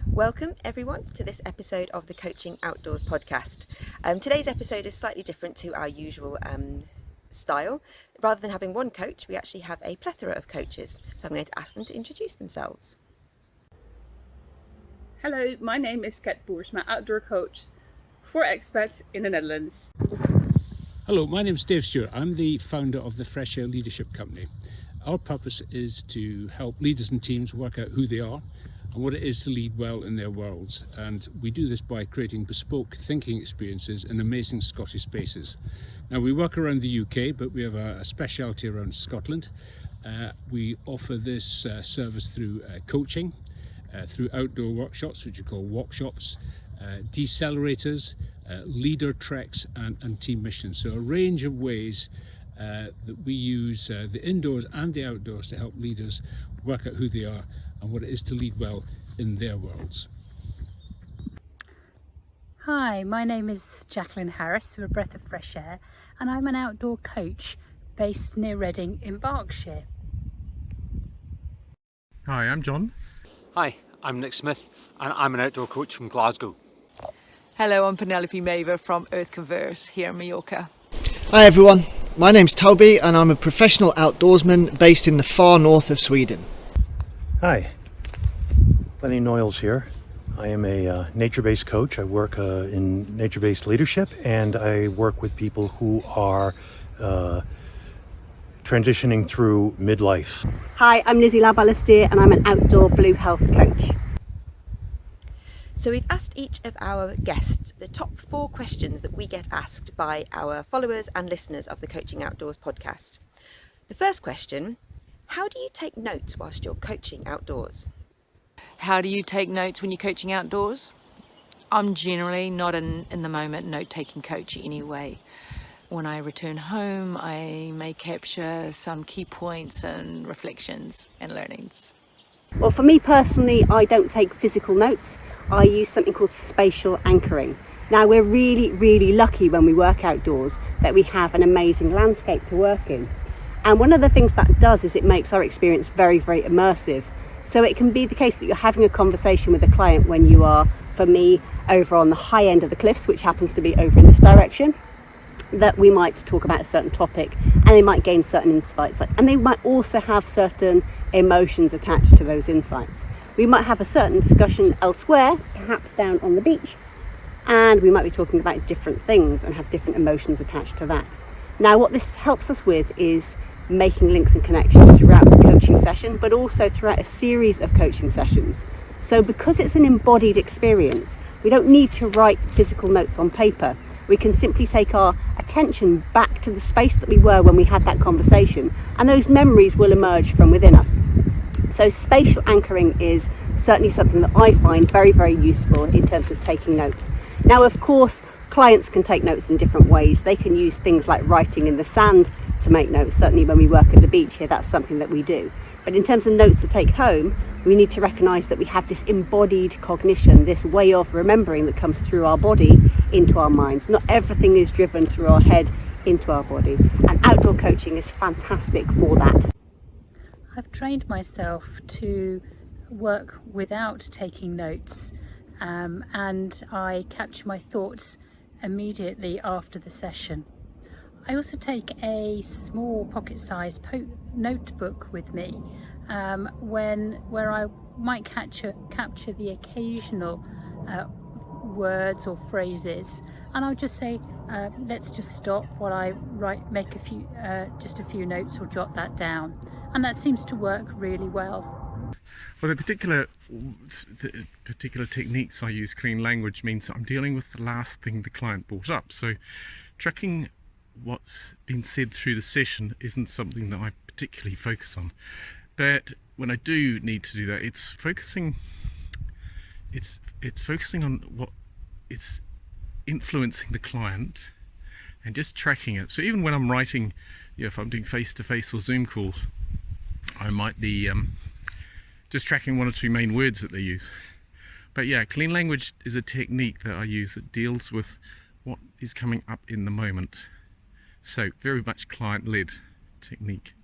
Welcome everyone to this episode of the Coaching Outdoors podcast. Today's episode is slightly different to our usual style. Rather than having one coach, we actually have a plethora of coaches. So I'm going to ask them to introduce themselves. Hello, my name is Boersma, outdoor coach for expats in the Netherlands. Hello, my name is Stewart. I'm the founder of the Fresh Air Leadership Company. Our purpose is to help leaders and teams work out who they are and what it is to lead well in their worlds. And we do this by creating bespoke thinking experiences in amazing Scottish spaces. Now, we work around the UK, but we have a speciality around Scotland. We offer this service through coaching, through outdoor workshops, which we call walkshops, decelerators, leader treks and team missions. So a range of ways that we use the indoors and the outdoors to help leaders work out who they are and what it is to lead well in their worlds. Hi, my name is Jacqueline Harris, we're a breath of fresh air, and I'm an outdoor coach based near Reading in Berkshire. Hi, I'm John. Hi, I'm Nick Smith and I'm an outdoor coach from Glasgow. Hello, I'm Penelope Mavor from Earth Converse here in Mallorca. Hi everyone, my name's Toby and I'm a professional outdoorsman based in the far north of Sweden. Hi, Lennie Noiles here. I am a nature-based coach. I work in nature-based leadership and I work with people who are transitioning through midlife. Hi, I'm Lizzie Larbalestier and I'm an outdoor blue health coach. So we've asked each of our guests the top 4 questions that we get asked by our followers and listeners of the Coaching Outdoors podcast. The first question: how do you take notes whilst you're coaching outdoors? How do you take notes when you're coaching outdoors? I'm generally not in the moment note-taking coach anyway. When I return home, I may capture some key points and reflections and learnings. Well, for me personally, I don't take physical notes. I use something called spatial anchoring. Now, we're really lucky when we work outdoors that we have an amazing landscape to work in. And one of the things that does is it makes our experience very immersive. So it can be the case that you're having a conversation with a client when you are, for me, over on the high end of the cliffs, which happens to be over in this direction, that we might talk about a certain topic and they might gain certain insights. And they might also have certain emotions attached to those insights. We might have a certain discussion elsewhere, perhaps down on the beach, and we might be talking about different things and have different emotions attached to that. Now, what this helps us with is making links and connections throughout the coaching session, but also throughout a series of coaching sessions. So because it's an embodied experience, we don't need to write physical notes on paper. We can simply take our attention back to the space that we were when we had that conversation, and those memories will emerge from within us. So spatial anchoring is certainly something that I find very useful in terms of taking notes. Now, of course, clients can take notes in different ways. They can use things like writing in the sand to make notes. Certainly when we work at the beach here, that's something that we do. But in terms of notes to take home, we need to recognise that we have this embodied cognition, this way of remembering that comes through our body into our minds. Not everything is driven through our head into our body. And outdoor coaching is fantastic for that. I've trained myself to work without taking notes, and I capture my thoughts immediately after the session. I also take a small pocket-sized notebook with me where I might capture the occasional words or phrases, and I'll just say, let's just stop while I make just a few notes or jot that down, and that seems to work really well. Well, the particular techniques I use, clean language, means that I'm dealing with the last thing the client brought up. So tracking what's been said through the session isn't something that I particularly focus on. But when I do need to do that, it's focusing on what is influencing the client and just tracking it. So even when I'm writing, if I'm doing face-to-face or Zoom calls, I might be just tracking 1 or 2 main words that they use. But yeah, clean language is a technique that I use that deals with what is coming up in the moment. So very much client-led technique.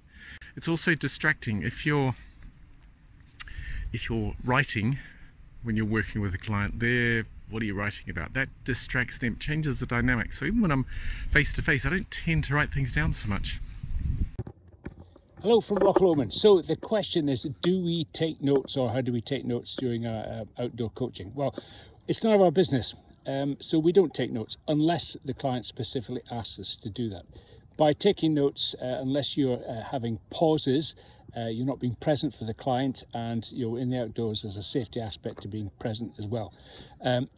It's also distracting. If you're writing when you're working with a client, what are you writing about? That distracts them, changes the dynamic. So even when I'm face to face, I don't tend to write things down so much. Hello from Loch Lomond. So the question is, do we take notes, or how do we take notes during our outdoor coaching? Well, it's none of our business. So we don't take notes unless the client specifically asks us to do that. By taking notes, unless you're having pauses, you're not being present for the client, and in the outdoors there's a safety aspect to being present as well.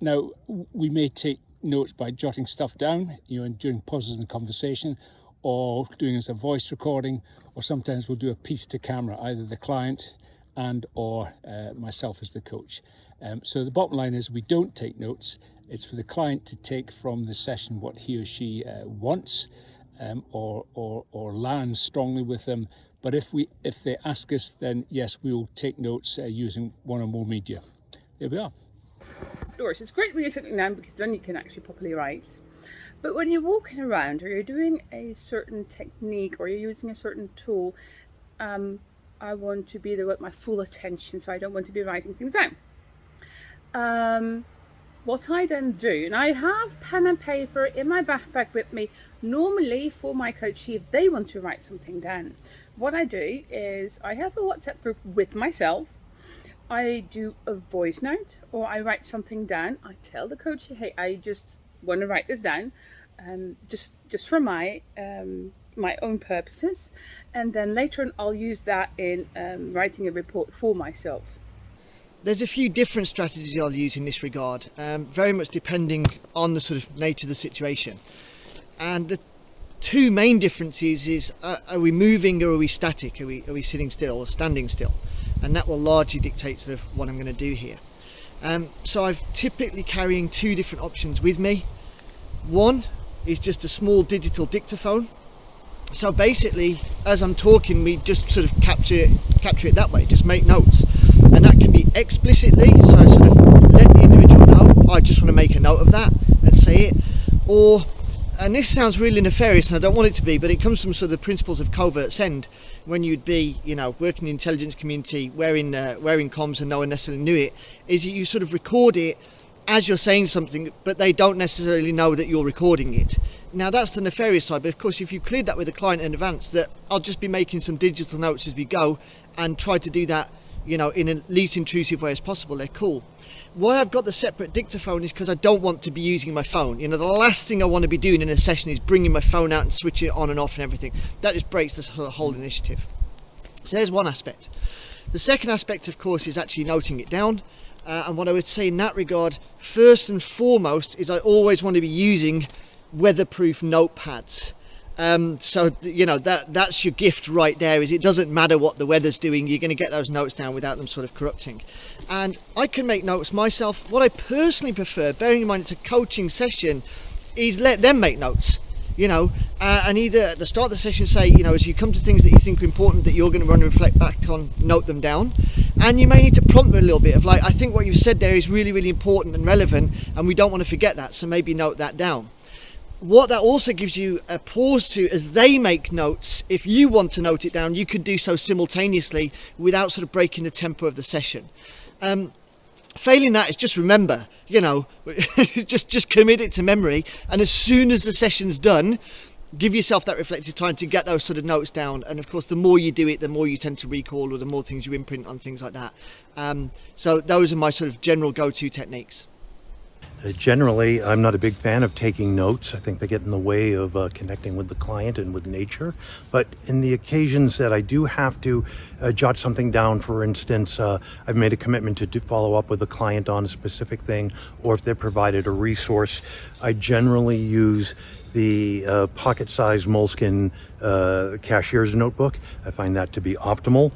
Now, we may take notes by jotting stuff down, during pauses in the conversation, or doing as a voice recording, or sometimes we'll do a piece to camera, either the client and or myself as the coach. So the bottom line is we don't take notes. It's for the client to take from the session what he or she wants, or lands strongly with them. But if they ask us, then yes, we will take notes using one or more media. There we are. Doris, it's great when you're sitting down because then you can actually properly write. But when you're walking around, or you're doing a certain technique, or you're using a certain tool, I want to be there with my full attention, so I don't want to be writing things down. What I then do, and I have pen and paper in my backpack with me, normally for my coachee if they want to write something down. What I do is I have a WhatsApp group with myself. I do a voice note, or I write something down. I tell the coachee, hey, I just want to write this down, just for my own purposes, and then later on I'll use that in writing a report for myself. There's a few different strategies I'll use in this regard, very much depending on the sort of nature of the situation. And the two main differences is, are we moving or are we static? Are we sitting still or standing still? And that will largely dictate sort of what I'm going to do here. So I'm typically carrying two different options with me. One is just a small digital dictaphone. So basically, as I'm talking, we just sort of capture it that way, just make notes. And that can be explicitly, so I sort of let the individual know, I just want to make a note of that and say it. Or, and this sounds really nefarious and I don't want it to be, but it comes from sort of the principles of covert send, when you'd be, working in the intelligence community, wearing comms and no one necessarily knew it, is that you sort of record it as you're saying something, but they don't necessarily know that you're recording it. Now that's the nefarious side, but of course if you cleared that with the client in advance, that I'll just be making some digital notes as we go and try to do that, in a least intrusive way as possible, they're cool. Why I've got the separate dictaphone is because I don't want to be using my phone. The last thing I want to be doing in a session is bringing my phone out and switching it on and off and everything. That just breaks this whole initiative. So there's one aspect. The second aspect, of course, is actually noting it down. And what I would say in that regard, first and foremost, is I always want to be using weatherproof notepads. So that's your gift right there, is it doesn't matter what the weather's doing, you're going to get those notes down without them sort of corrupting. And I can make notes myself. What I personally prefer, bearing in mind it's a coaching session, is let them make notes, and either at the start of the session say, as you come to things that you think are important that you're going to run and reflect back on, note them down. And you may need to prompt them a little bit of I think what you've said there is really, really important and relevant, and we don't want to forget that, so maybe note that down. What that also gives you a pause to as they make notes, if you want to note it down, you could do so simultaneously without sort of breaking the tempo of the session. Failing that is just remember, just commit it to memory, and as soon as the session's done, give yourself that reflective time to get those sort of notes down. And of course, the more you do it, the more you tend to recall, or the more things you imprint on things like that. So those are my sort of general go-to techniques. Generally, I'm not a big fan of taking notes. I think they get in the way of connecting with the client and with nature. But in the occasions that I do have to jot something down, for instance, I've made a commitment to follow up with a client on a specific thing, or if they're provided a resource, I generally use the pocket-sized moleskin cashier's notebook. I find that to be optimal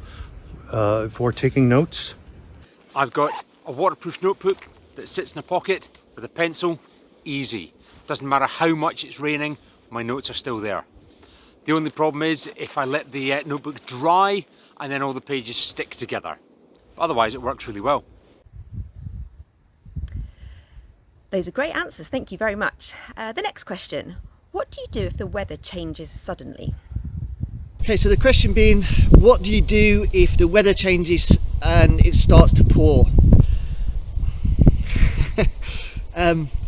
for taking notes. I've got a waterproof notebook that sits in a pocket with a pencil. Easy. Doesn't matter how much it's raining, my notes are still there. The only problem is if I let the notebook dry and then all the pages stick together. Otherwise it works really well. Those are great answers, thank you very much. The next question, what do you do if the weather changes suddenly? Okay, so the question being, what do you do if the weather changes and it starts to pour?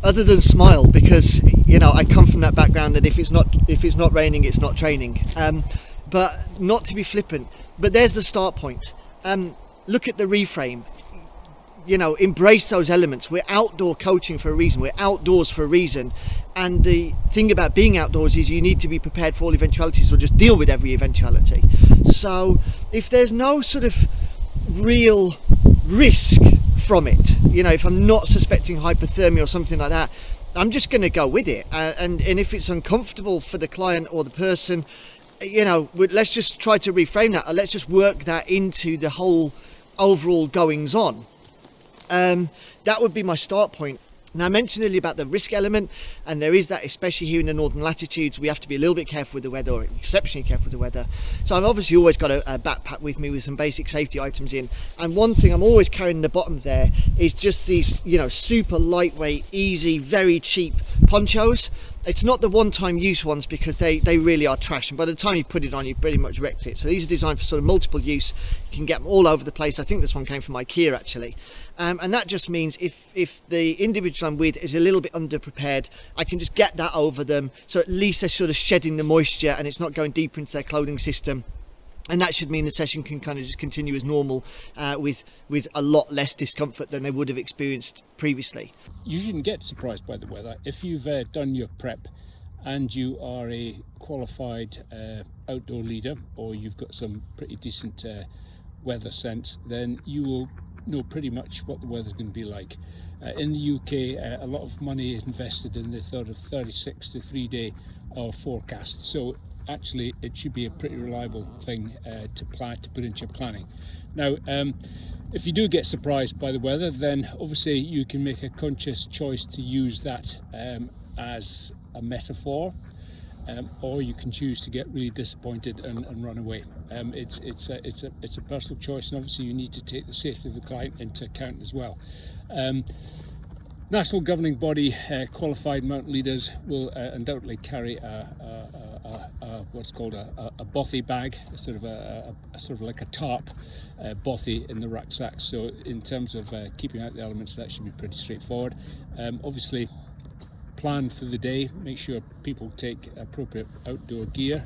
Other than smile, because I come from that background that if it's not raining, it's not training. But not to be flippant. But there's the start point. Look at the reframe. Embrace those elements. We're outdoor coaching for a reason. We're outdoors for a reason. And the thing about being outdoors is you need to be prepared for all eventualities, or just deal with every eventuality. So if there's no sort of real risk from it, if I'm not suspecting hypothermia or something like that, I'm just going to go with it. And if it's uncomfortable for the client or the person, let's just try to reframe that. Let's just work that into the whole overall goings on. That would be my start point. Now, I mentioned earlier about the risk element, and there is that, especially here in the northern latitudes. We have to be a little bit careful with the weather, or exceptionally careful with the weather. So I've obviously always got a backpack with me with some basic safety items in, and one thing I'm always carrying in the bottom there is just these super lightweight, easy, very cheap ponchos. It's not the one-time use ones, because they really are trash, and by the time you put it on, you pretty much wrecked it. So these are designed for sort of multiple use. You can get them all over the place. I think this one came from IKEA actually. And that just means if the individual I'm with is a little bit underprepared, I can just get that over them, so at least they're sort of shedding the moisture and it's not going deeper into their clothing system. And that should mean the session can kind of just continue as normal, with a lot less discomfort than they would have experienced previously. You shouldn't get surprised by the weather. If you've done your prep and you are a qualified outdoor leader, or you've got some pretty decent weather sense, then you will know pretty much what the weather's going to be like. In the UK, a lot of money is invested in the sort of 36 to 3 day forecast. So actually it should be a pretty reliable thing to put into your planning. Now, if you do get surprised by the weather, then obviously you can make a conscious choice to use that as a metaphor, or you can choose to get really disappointed and run away. It's a personal choice, and obviously you need to take the safety of the client into account as well. National governing body qualified mountain leaders will undoubtedly carry what's called a bothy bag, sort of like a tarp bothy in the rucksack. So in terms of keeping out the elements, that should be pretty straightforward. Obviously, plan for the day. Make sure people take appropriate outdoor gear,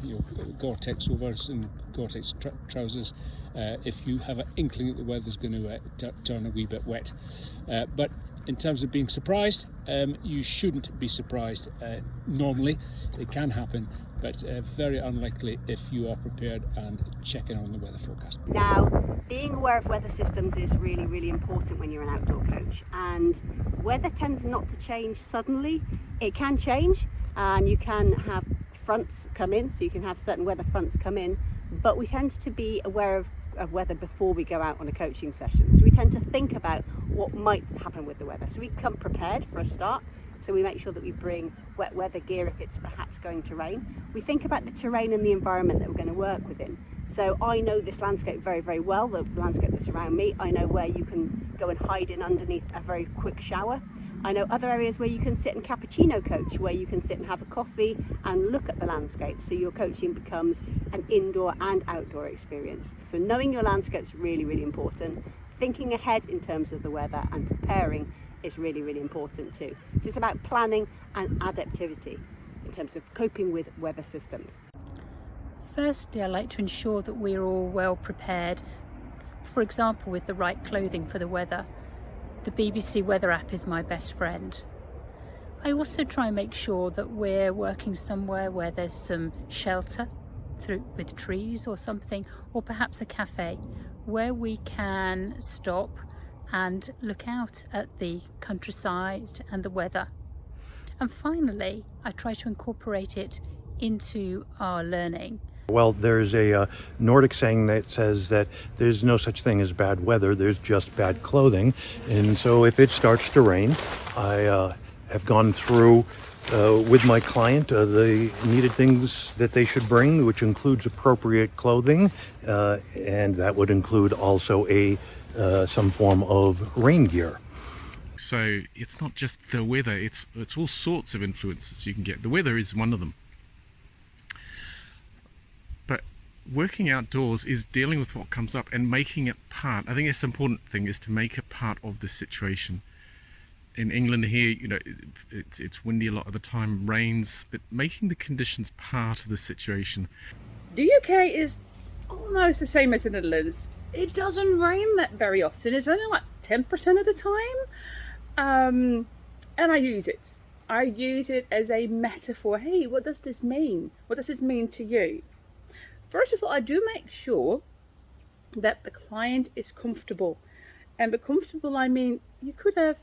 Gore-Tex overs and Gore-Tex trousers, if you have an inkling that the weather's going to turn a wee bit wet. But in terms of being surprised, you shouldn't be surprised. Normally, it can happen, but very unlikely if you are prepared and checking on the weather forecast. Now, being aware of weather systems is really, really important when you're an outdoor coach, and weather tends not to change suddenly. It can change, and you can have fronts come in, so you can have certain weather fronts come in, but we tend to be aware of weather before we go out on a coaching session. So we tend to think about what might happen with the weather. So we come prepared for a start. So we make sure that we bring wet weather gear if it's perhaps going to rain. We think about the terrain and the environment that we're going to work within. So I know this landscape very, very well, the landscape that's around me. I know where you can go and hide in underneath a very quick shower. I know other areas where you can sit and cappuccino coach, where you can sit and have a coffee and look at the landscape. So your coaching becomes an indoor and outdoor experience. So knowing your landscape is really, really important. Thinking ahead in terms of the weather and preparing is really, really important too. So it's about planning and adaptivity in terms of coping with weather systems. Firstly, I like to ensure that we're all well prepared, for example, with the right clothing for the weather. The BBC weather app is my best friend. I also try and make sure that we're working somewhere where there's some shelter with trees or something, or perhaps a cafe where we can stop and look out at the countryside and the weather. And finally, I try to incorporate it into our learning. Well, there's a Nordic saying that says that there's no such thing as bad weather, there's just bad clothing. And so if it starts to rain, I have gone through with my client the needed things that they should bring, which includes appropriate clothing, and that would include also some form of rain gear. So it's not just the weather, it's all sorts of influences you can get. The weather is one of them. But working outdoors is dealing with what comes up and making it part. I think that's the important thing, is to make it part of the situation. In England here, you know, it's windy a lot of the time, rains, but making the conditions part of the situation. The UK is almost the same as the Netherlands. It doesn't rain that very often. It's only like 10% of the time. And I use it. I use it as a metaphor. Hey, what does this mean? What does it mean to you? First of all, I do make sure that the client is comfortable. And by comfortable, I mean, you could have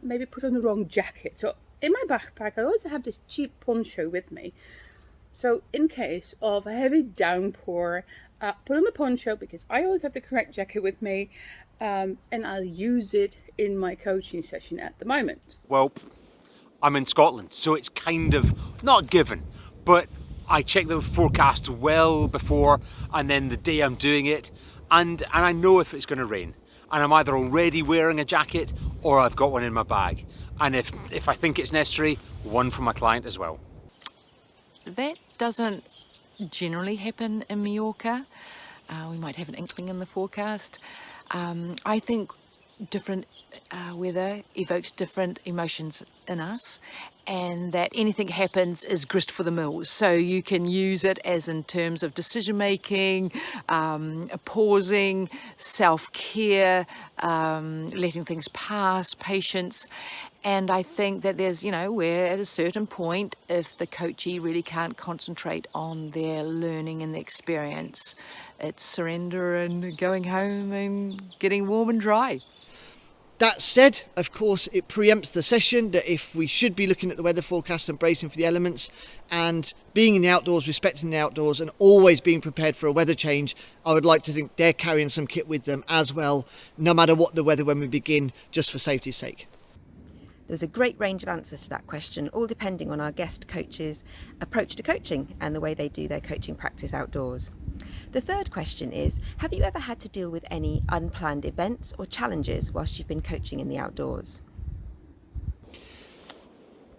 maybe put on the wrong jacket. So in my backpack, I always have this cheap poncho with me. So in case of a heavy downpour, put on the poncho, because I always have the correct jacket with me, and I'll use it in my coaching session at the moment. Well, I'm in Scotland, so it's kind of not given, but I check the forecast well before, and then the day I'm doing it, and I know if it's going to rain. And I'm either already wearing a jacket or I've got one in my bag. And if I think it's necessary, one for my client as well. That doesn't generally happen in Mallorca. We might have an inkling in the forecast. I think different weather evokes different emotions in us, and that anything happens is grist for the mills. So you can use it as in terms of decision making, pausing, self-care, letting things pass, patience. And I think that there's, you know, where at a certain point, if the coachee really can't concentrate on their learning and the experience, it's surrender and going home and getting warm and dry. That said, of course, it preempts the session that if we should be looking at the weather forecast and bracing for the elements and being in the outdoors, respecting the outdoors and always being prepared for a weather change, I would like to think they're carrying some kit with them as well, no matter what the weather when we begin, just for safety's sake. There's a great range of answers to that question, all depending on our guest coach's approach to coaching and the way they do their coaching practice outdoors. The third question is, have you ever had to deal with any unplanned events or challenges whilst you've been coaching in the outdoors?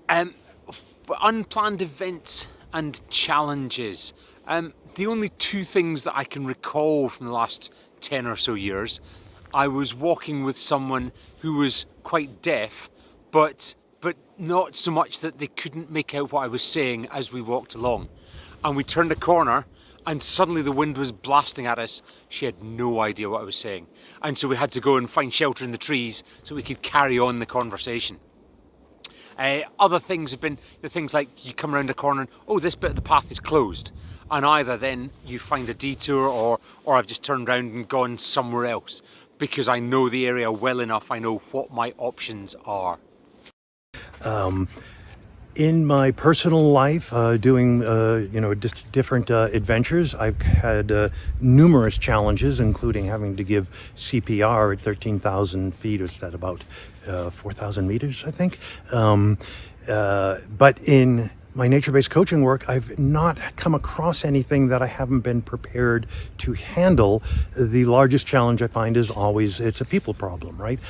Unplanned events and challenges. The only two things that I can recall from the last 10 or so years, I was walking with someone who was quite deaf, but not so much that they couldn't make out what I was saying as we walked along. And we turned a corner and suddenly the wind was blasting at us. She had no idea what I was saying. And so we had to go and find shelter in the trees so we could carry on the conversation. Other things have been things like you come around a corner and, oh, this bit of the path is closed. And either then you find a detour or I've just turned around and gone somewhere else because I know the area well enough. I know what my options are. In my personal life, doing different adventures, I've had numerous challenges, including having to give CPR at 13,000 feet, or is that about 4,000 meters, I think. But in my nature-based coaching work, I've not come across anything that I haven't been prepared to handle. The largest challenge I find is always it's a people problem, right?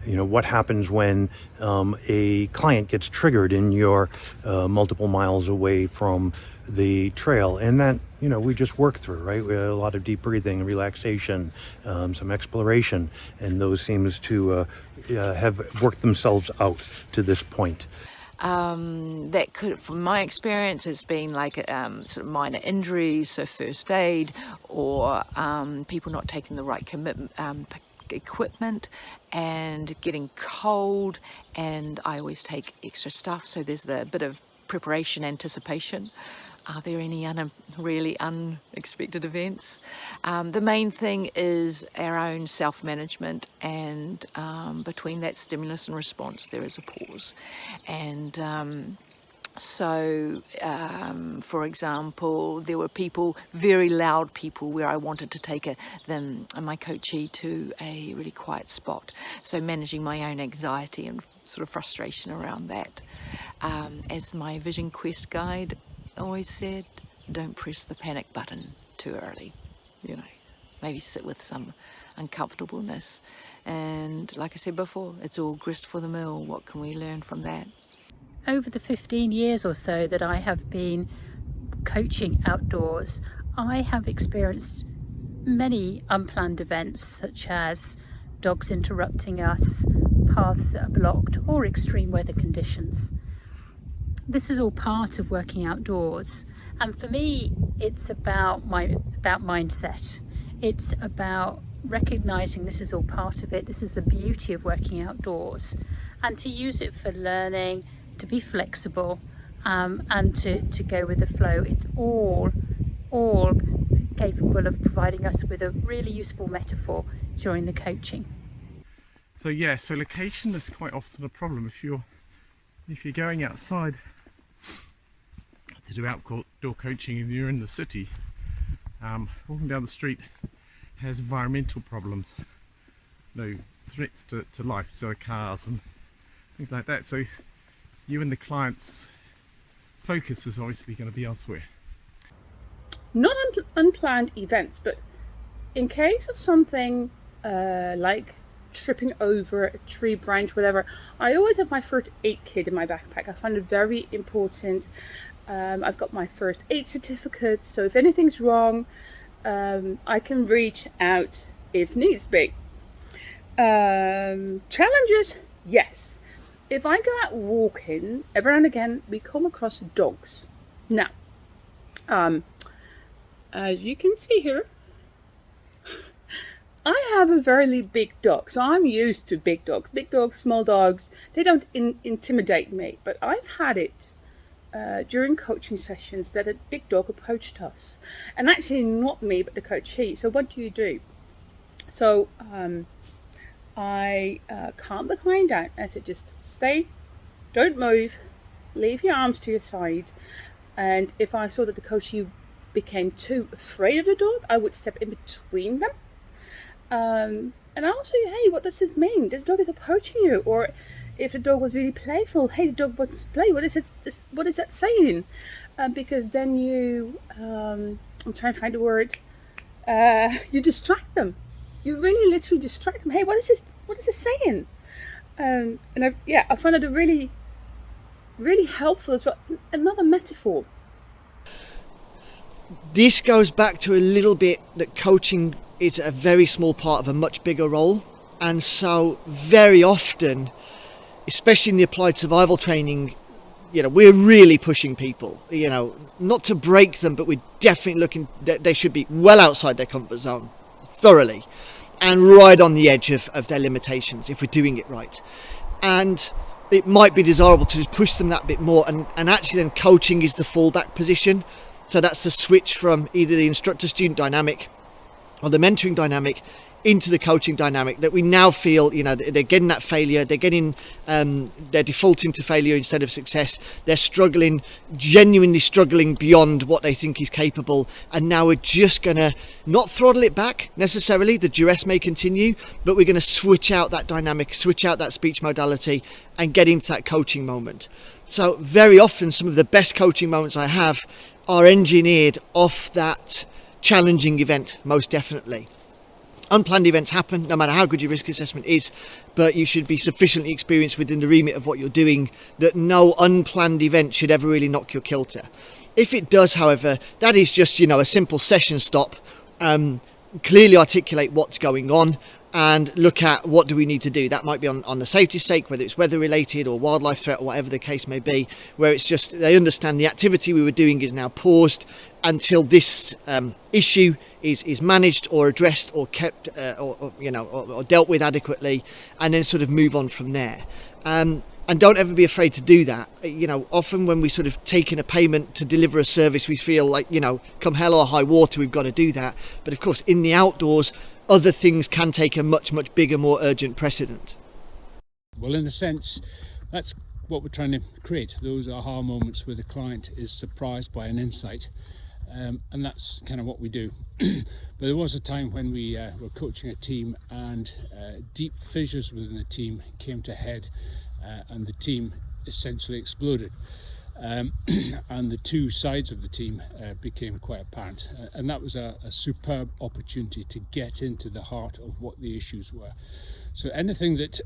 What happens when a client gets triggered and you're multiple miles away from the trail, and that we just work through, right? We have a lot of deep breathing, relaxation, some exploration, and those seems to have worked themselves out to this point. That could, from my experience, has been like sort of minor injuries, so first aid, or people not taking the right equipment and getting cold, and I always take extra stuff, so there's the bit of preparation, anticipation. Are there any really unexpected events? The main thing is our own self-management, and between that stimulus and response there is a pause. And for example, there were very loud people, where I wanted to take my coachee to a really quiet spot. So managing my own anxiety and sort of frustration around that. As my Vision Quest guide always said, don't press the panic button too early. Maybe sit with some uncomfortableness And like I said before, it's all grist for the mill. What can we learn from that? Over the 15 years or so that I have been coaching outdoors, I have experienced many unplanned events, such as dogs interrupting us, paths that are blocked, or extreme weather conditions. This is all part of working outdoors, and for me it's about mindset. It's about recognizing this is all part of it. This is the beauty of working outdoors, and to use it for learning, to be flexible, and to go with the flow. It's all capable of providing us with a really useful metaphor during the coaching. So yeah, so location is quite often a problem if you're going outside to do outdoor coaching and you're in the city. Walking down the street has environmental problems, threats to life, so cars and things like that. So you and the client's focus is obviously going to be elsewhere. Not unplanned events, but in case of something like tripping over a tree branch, whatever, I always have my first aid kit in my backpack. I find it very important. I've got my first aid certificate, so if anything's wrong, I can reach out if needs be. Challenges, yes. If I go out walking, every now and again we come across dogs. Now, as you can see here, I have a very big dog, so I'm used to big dogs. Big dogs, small dogs, they don't intimidate me. But I've had it during coaching sessions that a big dog approached us. And actually not me, but the coachee. So what do? So I calm the client down. I said, just stay, don't move, leave your arms to your side. And if I saw that the coachee became too afraid of the dog, I would step in between them. And I also, hey, what does this mean? This dog is approaching you. Or if the dog was really playful, hey, the dog wants to play. What is that saying? Because then you, I'm trying to find the word. You distract them. You really literally distract them. Hey, what is this? What is this saying? And I find it really, really helpful as well. Another metaphor. This goes back to a little bit that coaching is a very small part of a much bigger role, and so very often, especially in the applied survival training, we're really pushing people, not to break them, but we're definitely looking that they should be well outside their comfort zone thoroughly and right on the edge of their limitations if we're doing it right. And it might be desirable to just push them that bit more, and actually then coaching is the fallback position. So that's the switch from either the instructor-student dynamic or the mentoring dynamic into the coaching dynamic, that we now feel, they're getting that failure, they're defaulting to failure instead of success. They're genuinely struggling beyond what they think is capable. And now we're just going to not throttle it back necessarily. The duress may continue, but we're going to switch out that dynamic, switch out that speech modality and get into that coaching moment. So very often some of the best coaching moments I have are engineered off that challenging event, most definitely. Unplanned events happen no matter how good your risk assessment is, but you should be sufficiently experienced within the remit of what you're doing that no unplanned event should ever really knock your kilter. If it does, however, that is just a simple session stop, clearly articulate what's going on and look at what do we need to do. That might be on the safety's sake, whether it's weather related or wildlife threat or whatever the case may be, where it's just they understand the activity we were doing is now paused until this issue is managed or addressed or kept or dealt with adequately, and then sort of move on from there. And don't ever be afraid to do that. Often when we sort of take in a payment to deliver a service, we feel like, come hell or high water, we've got to do that. But of course, in the outdoors, other things can take a much, much bigger, more urgent precedent. Well, in a sense, that's what we're trying to create, those aha moments where the client is surprised by an insight. And that's kind of what we do. But there was a time when we were coaching a team, and deep fissures within the team came to head, and the team essentially exploded. And the two sides of the team became quite apparent. And that was a superb opportunity to get into the heart of what the issues were. So anything that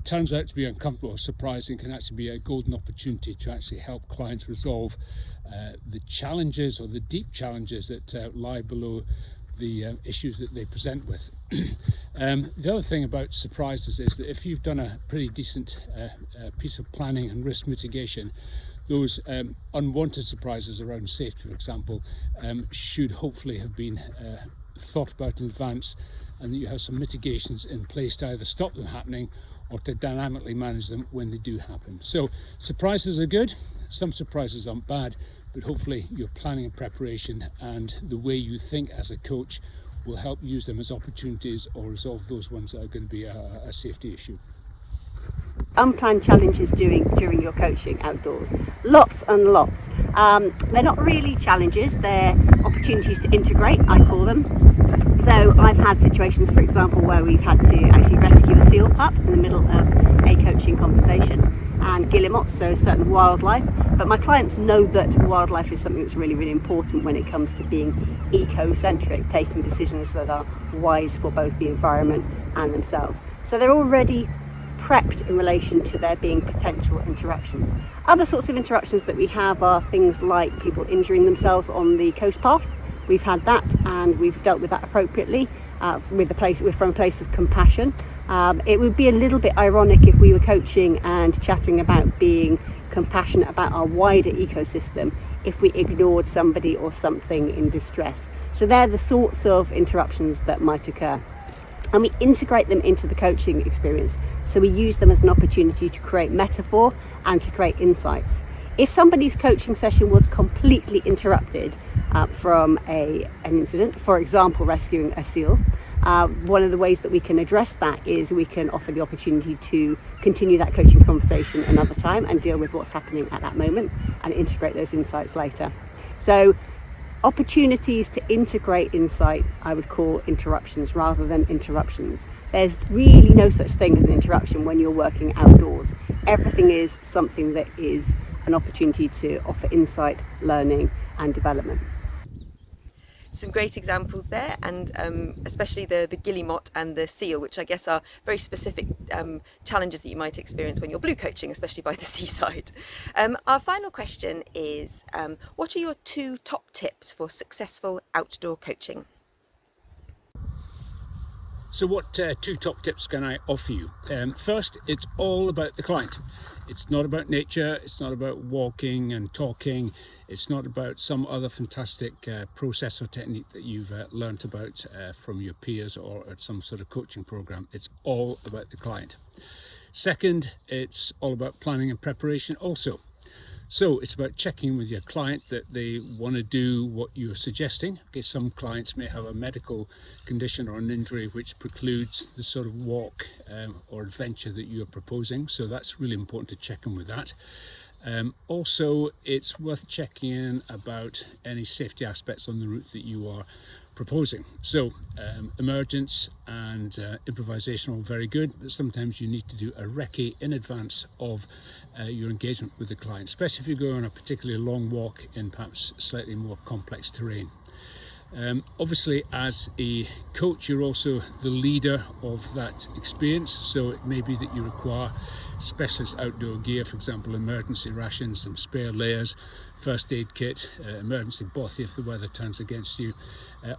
turns out to be uncomfortable or surprising can actually be a golden opportunity to actually help clients resolve the challenges or the deep challenges that lie below the issues that they present with. The other thing about surprises is that if you've done a pretty decent piece of planning and risk mitigation, those unwanted surprises around safety, for example, should hopefully have been thought about in advance, and that you have some mitigations in place to either stop them happening or to dynamically manage them when they do happen. So surprises are good, some surprises aren't bad, but hopefully your planning and preparation and the way you think as a coach will help use them as opportunities or resolve those ones that are going to be a safety issue. Unplanned challenges during your coaching outdoors, lots and lots. They're not really challenges, they're opportunities to integrate, I call them. So I've had situations, for example, where we've had to actually rescue a seal pup in the middle of a coaching conversation, and guillemots, so certain wildlife. But my clients know that wildlife is something that's really, really important when it comes to being eco-centric, taking decisions that are wise for both the environment and themselves. So they're already prepped in relation to there being potential interruptions. Other sorts of interruptions that we have are things like people injuring themselves on the coast path. We've had that, and we've dealt with that appropriately from a place of compassion. It would be a little bit ironic if we were coaching and chatting about being compassionate about our wider ecosystem if we ignored somebody or something in distress. So they're the sorts of interruptions that might occur. And we integrate them into the coaching experience. So we use them as an opportunity to create metaphor and to create insights. If somebody's coaching session was completely interrupted from an incident, for example, rescuing a seal, one of the ways that we can address that is we can offer the opportunity to continue that coaching conversation another time and deal with what's happening at that moment and integrate those insights later. So opportunities to integrate insight, I would call interruptions rather than interruptions. There's really no such thing as an interruption when you're working outdoors. Everything is something that is an opportunity to offer insight, learning and development. Some great examples there, and especially the guillemot and the seal, which I guess are very specific challenges that you might experience when you're blue coaching, especially by the seaside. Our final question is, what are your 2 top tips for successful outdoor coaching? So what 2 top tips can I offer you? First, it's all about the client. It's not about nature, it's not about walking and talking, it's not about some other fantastic process or technique that you've learnt about from your peers or at some sort of coaching program. It's all about the client. Second, it's all about planning and preparation also. So it's about checking with your client that they want to do what you're suggesting. Okay, some clients may have a medical condition or an injury which precludes the sort of walk or adventure that you're proposing. So that's really important to check in with that. Also, it's worth checking in about any safety aspects on the route that you are proposing. So emergence and improvisation are very good, but sometimes you need to do a recce in advance of your engagement with the client, especially if you go on a particularly long walk in perhaps slightly more complex terrain. Obviously, as a coach, you're also the leader of that experience, so it may be that you require specialist outdoor gear, for example, emergency rations, some spare layers, first aid kit, emergency bothy if the weather turns against you.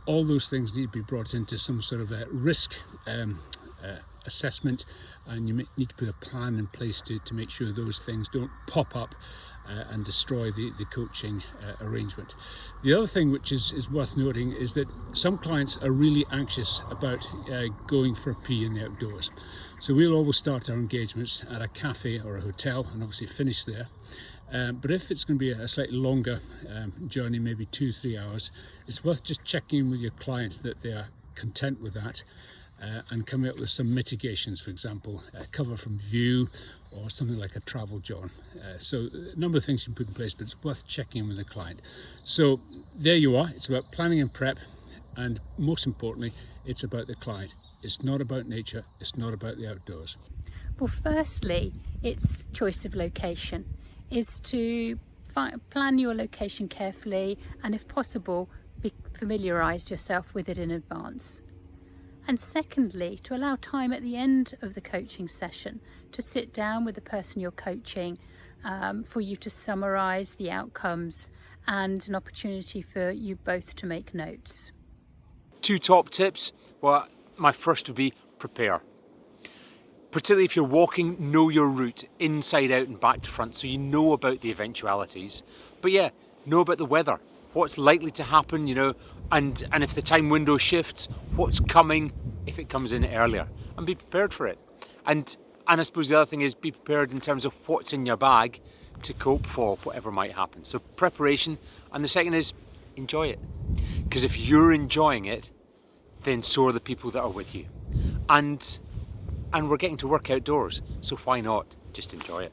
All those things need to be brought into some sort of a risk assessment, and you need to put a plan in place to make sure those things don't pop up and destroy the coaching arrangement. The other thing which is worth noting is that some clients are really anxious about going for a pee in the outdoors. So we'll always start our engagements at a cafe or a hotel and obviously finish there. But if it's going to be a slightly longer journey, maybe 2-3 hours, it's worth just checking with your client that they are content with that and coming up with some mitigations, for example, cover from view or something like a travel john. So a number of things you can put in place, but it's worth checking with the client. So there you are. It's about planning and prep, and most importantly, it's about the client. It's not about nature. It's not about the outdoors. Well, firstly, it's choice of location. Is to plan your location carefully and, if possible, familiarise yourself with it in advance. And secondly, to allow time at the end of the coaching session to sit down with the person you're coaching, for you to summarise the outcomes and an opportunity for you both to make notes. 2 top tips. Well, my first would be prepare. Particularly if you're walking, know your route inside out and back to front, so you know about the eventualities. But yeah, know about the weather, what's likely to happen, you know, and if the time window shifts, what's coming if it comes in earlier, and be prepared for it. And I suppose the other thing is be prepared in terms of what's in your bag to cope for whatever might happen. So preparation, and the second is enjoy it. Because if you're enjoying it, then so are the people that are with you. And we're getting to work outdoors, so why not just enjoy it?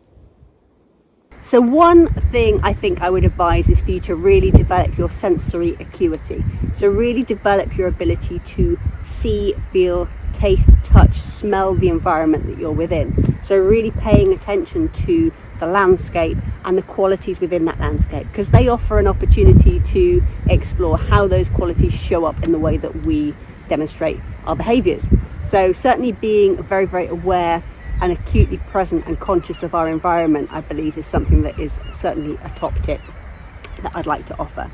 So one thing I think I would advise is for you to really develop your sensory acuity. So really develop your ability to see, feel, taste, touch, smell the environment that you're within. So really paying attention to the landscape and the qualities within that landscape, because they offer an opportunity to explore how those qualities show up in the way that we demonstrate our behaviours. So certainly being very, very aware and acutely present and conscious of our environment, I believe, is something that is certainly a top tip that I'd like to offer.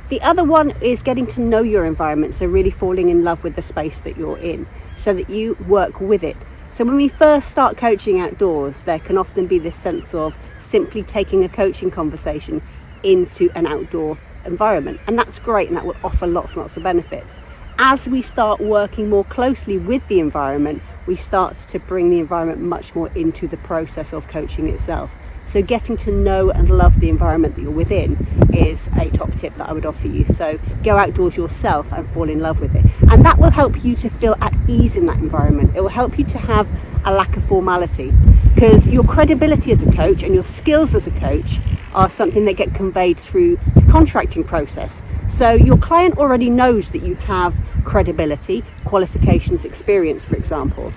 The other one is getting to know your environment, so really falling in love with the space that you're in so that you work with it. So when we first start coaching outdoors, there can often be this sense of simply taking a coaching conversation into an outdoor environment, and that's great, and that will offer lots and lots of benefits. As we start working more closely with the environment, we start to bring the environment much more into the process of coaching itself. So getting to know and love the environment that you're within is a top tip that I would offer you. So go outdoors yourself and fall in love with it. And that will help you to feel at ease in that environment. It will help you to have a lack of formality, because your credibility as a coach and your skills as a coach are something that get conveyed through the contracting process. So your client already knows that you have credibility, qualifications, experience, for example.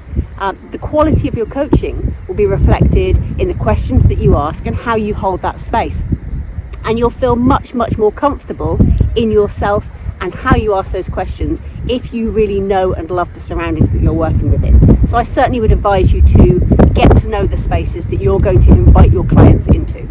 The quality of your coaching will be reflected in the questions that you ask and how you hold that space. And you'll feel much, much more comfortable in yourself and how you ask those questions if you really know and love the surroundings that you're working within. So I certainly would advise you to get to know the spaces that you're going to invite your clients into.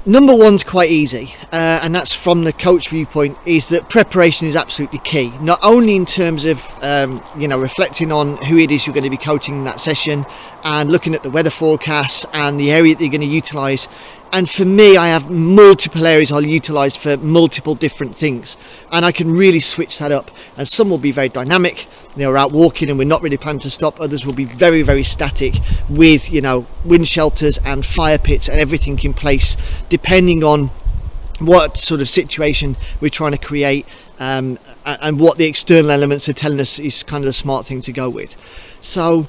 Number one's quite easy, and that's from the coach viewpoint, is that preparation is absolutely key. Not only in terms of reflecting on who it is you're going to be coaching in that session, and looking at the weather forecasts and the area that you're going to utilise. And for me, I have multiple areas I'll utilise for multiple different things, and I can really switch that up. And some will be very dynamic. We're out walking and we're not really planning to stop. Others will be very, very static with, wind shelters and fire pits and everything in place, depending on what sort of situation we're trying to create, and what the external elements are telling us is kind of the smart thing to go with. So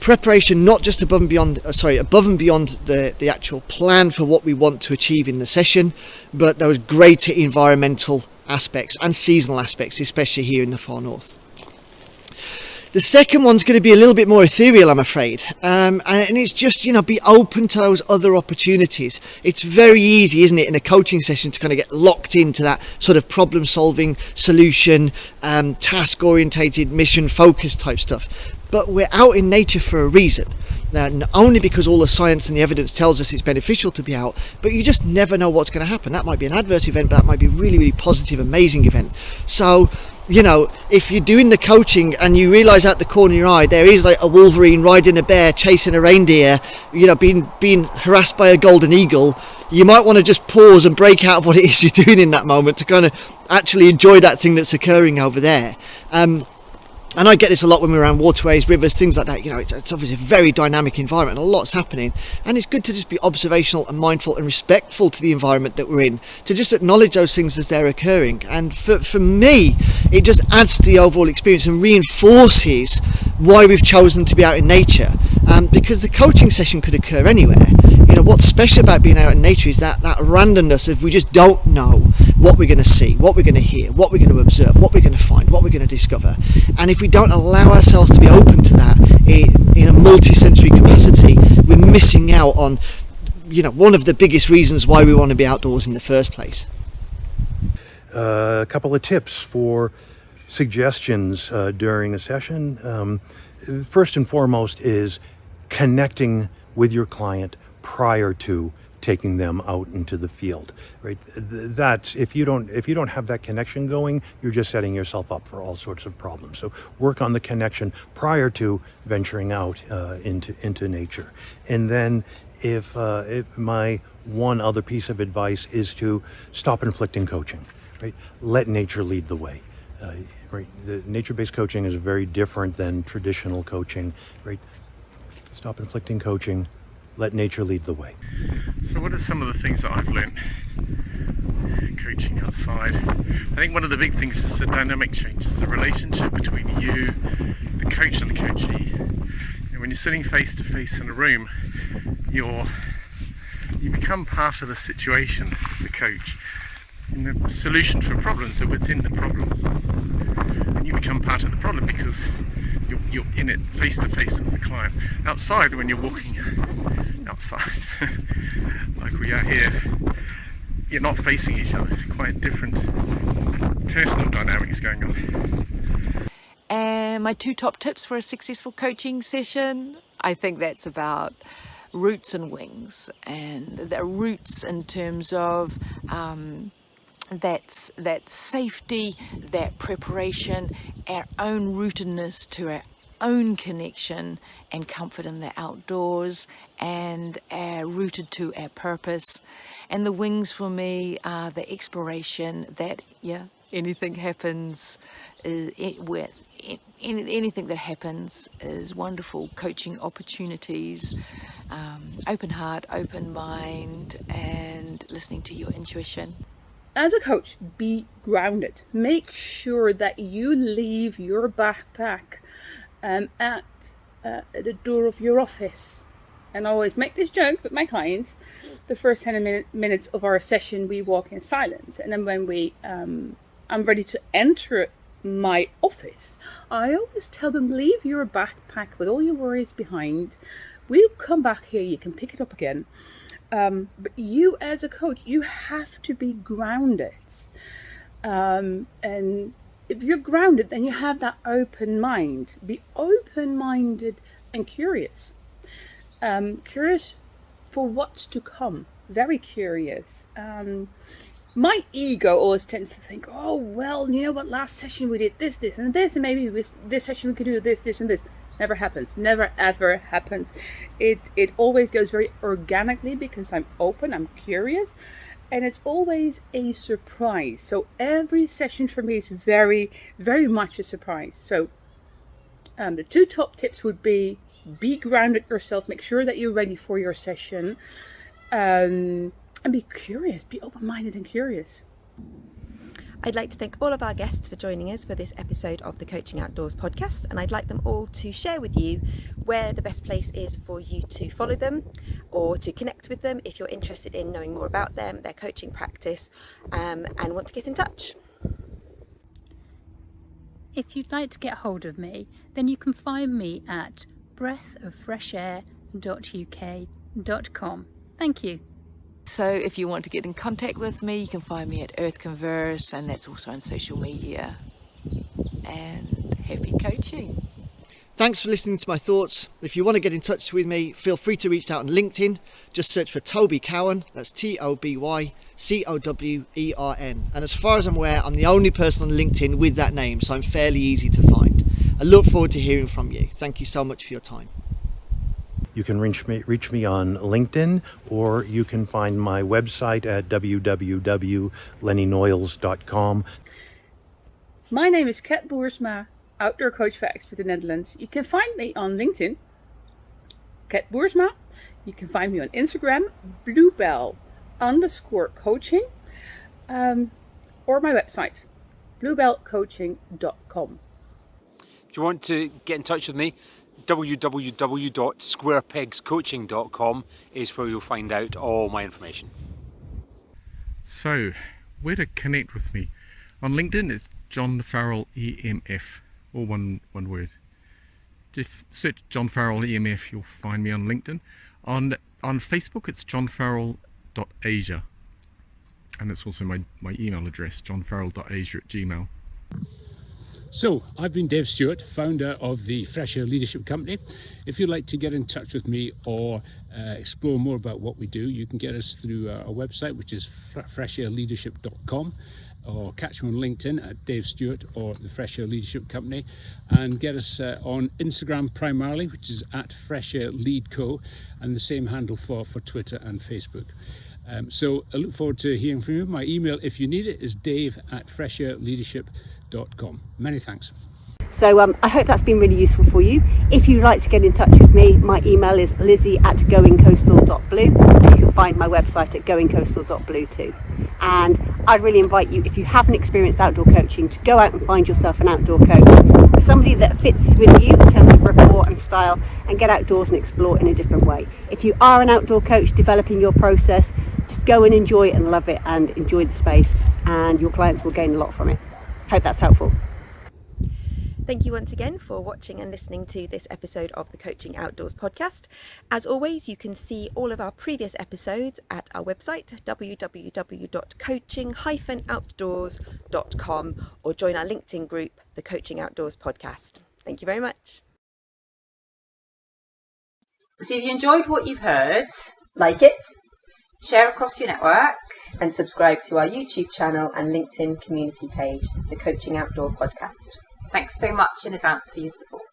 preparation, not just above and beyond the actual plan for what we want to achieve in the session, but those greater environmental aspects and seasonal aspects, especially here in the far north. The second one's going to be a little bit more ethereal, I'm afraid, and it's just, be open to those other opportunities. It's very easy, isn't it, in a coaching session to kind of get locked into that sort of problem solving, solution, task orientated, mission focused type stuff. But we're out in nature for a reason. Now, not only because all the science and the evidence tells us it's beneficial to be out, but you just never know what's going to happen. That might be an adverse event, but that might be a really, really positive, amazing event. So, if you're doing the coaching and you realise out the corner of your eye there is like a wolverine riding a bear, chasing a reindeer, being harassed by a golden eagle, you might want to just pause and break out of what it is you're doing in that moment to kind of actually enjoy that thing that's occurring over there. And I get this a lot when we're around waterways, rivers, things like that. It's obviously a very dynamic environment and a lot's happening. And it's good to just be observational and mindful and respectful to the environment that we're in, to just acknowledge those things as they're occurring. And for me, it just adds to the overall experience and reinforces why we've chosen to be out in nature. Because the coaching session could occur anywhere. What's special about being out in nature is that randomness of we just don't know what we're going to see, what we're going to hear, what we're going to observe, what we're going to find, what we're going to discover. And if we don't allow ourselves to be open to that in a multi-sensory capacity, we're missing out on, one of the biggest reasons why we want to be outdoors in the first place. A couple of tips for suggestions during a session, first and foremost is connecting with your client prior to taking them out into the field, right? That's if you don't have that connection going, you're just setting yourself up for all sorts of problems. So work on the connection prior to venturing out into nature. And then if my one other piece of advice is to stop inflicting coaching, right? Let nature lead the way. Right? The nature-based coaching is very different than traditional coaching, right? Stop inflicting coaching. Let nature lead the way. So what are some of the things that I've learned coaching outside? I think one of the big things is the dynamic changes, the relationship between you, the coach and the coachee. And when you're sitting face to face in a room, you become part of the situation as the coach. And the solution for problems are within the problem. And you become part of the problem because you're in it face to face with the client. Outside, when you're walking outside, like we are here, you're not facing each other. Quite different personal dynamics going on. And my 2 top tips for a successful coaching session, I think that's about roots and wings. And the roots in terms of that safety, that preparation, our own rootedness to our own connection and comfort in the outdoors, and rooted to our purpose. And the wings for me are the exploration that anything happens anything that happens is wonderful coaching opportunities. Open heart, open mind, and listening to your intuition. As a coach, be grounded. Make sure that you leave your backpack at the door of your office. And I always make this joke with my clients. The first 10 minutes of our session, we walk in silence. And then when I'm ready to enter my office, I always tell them, leave your backpack with all your worries behind. We'll come back here, you can pick it up again. But you as a coach, you have to be grounded. And if you're grounded, then you have that open mind. Be open-minded and curious. Curious for what's to come. Very curious. My ego always tends to think, oh, well, you know what, last session we did this, and this, and maybe this session we could do this, and this. Never happens. Never, ever happens. It always goes very organically because I'm open, I'm curious, and it's always a surprise. So every session for me is very, very much a surprise. So the 2 top tips would be grounded yourself, make sure that you're ready for your session, and be curious, be open-minded and curious. I'd like to thank all of our guests for joining us for this episode of the Coaching Outdoors podcast, and I'd like them all to share with you where the best place is for you to follow them or to connect with them if you're interested in knowing more about them, their coaching practice, and want to get in touch. If you'd like to get hold of me, then you can find me at breathofreshair.uk.com. Thank you. So if you want to get in contact with me, you can find me at Earth Converse, and that's also on social media. And happy coaching. Thanks for listening to my thoughts. If you want to get in touch with me, feel free to reach out on LinkedIn. Just search for Toby Cowern. That's TobyCowern. And as far as I'm aware, I'm the only person on LinkedIn with that name, so I'm fairly easy to find. I look forward to hearing from you. Thank you so much for your time. You can reach me on LinkedIn, or you can find my website at www.lennienoiles.com. My name is Kat Boersma, outdoor coach for Expert in the Netherlands. You can find me on LinkedIn, Kat Boersma. You can find me on Instagram, bluebell_coaching, or my website, bluebellcoaching.com. If you want to get in touch with me, www.squarepegscoaching.com is where you'll find out all my information. So, where to connect with me? On LinkedIn, it's John Farrell EMF, all one word. Just search John Farrell EMF, you'll find me on LinkedIn. On Facebook, it's johnfarrell.asia, and it's also my email address, johnfarrell.asia@gmail.com. So, I've been Dave Stewart, founder of the Fresh Air Leadership Company. If you'd like to get in touch with me or explore more about what we do, you can get us through our website, which is freshairleadership.com, or catch me on LinkedIn at Dave Stewart or the Fresh Air Leadership Company, and get us on Instagram primarily, which is at Fresh Air Lead Co, and the same handle for Twitter and Facebook. So I look forward to hearing from you. My email, if you need it, is dave@freshairleadership.com. Many thanks. So I hope that's been really useful for you. If you'd like to get in touch with me, my email is lizzie@goingcoastal.blue, and you can find my website at goingcoastal.blue too. And I'd really invite you, if you haven't experienced outdoor coaching, to go out and find yourself an outdoor coach, somebody that fits with you in terms of rapport and style, and get outdoors and explore in a different way. If you are an outdoor coach developing your process, just go and enjoy it and love it and enjoy the space, and your clients will gain a lot from it. Hope that's helpful. Thank you once again for watching and listening to this episode of the Coaching Outdoors podcast. As always, you can see all of our previous episodes at our website, www.coaching-outdoors.com, or join our LinkedIn group, the Coaching Outdoors podcast. Thank you very much. So if you enjoyed what you've heard, Like it share across your network. and subscribe to our YouTube channel and LinkedIn community page, the Coaching Outdoor podcast. Thanks so much in advance for your support.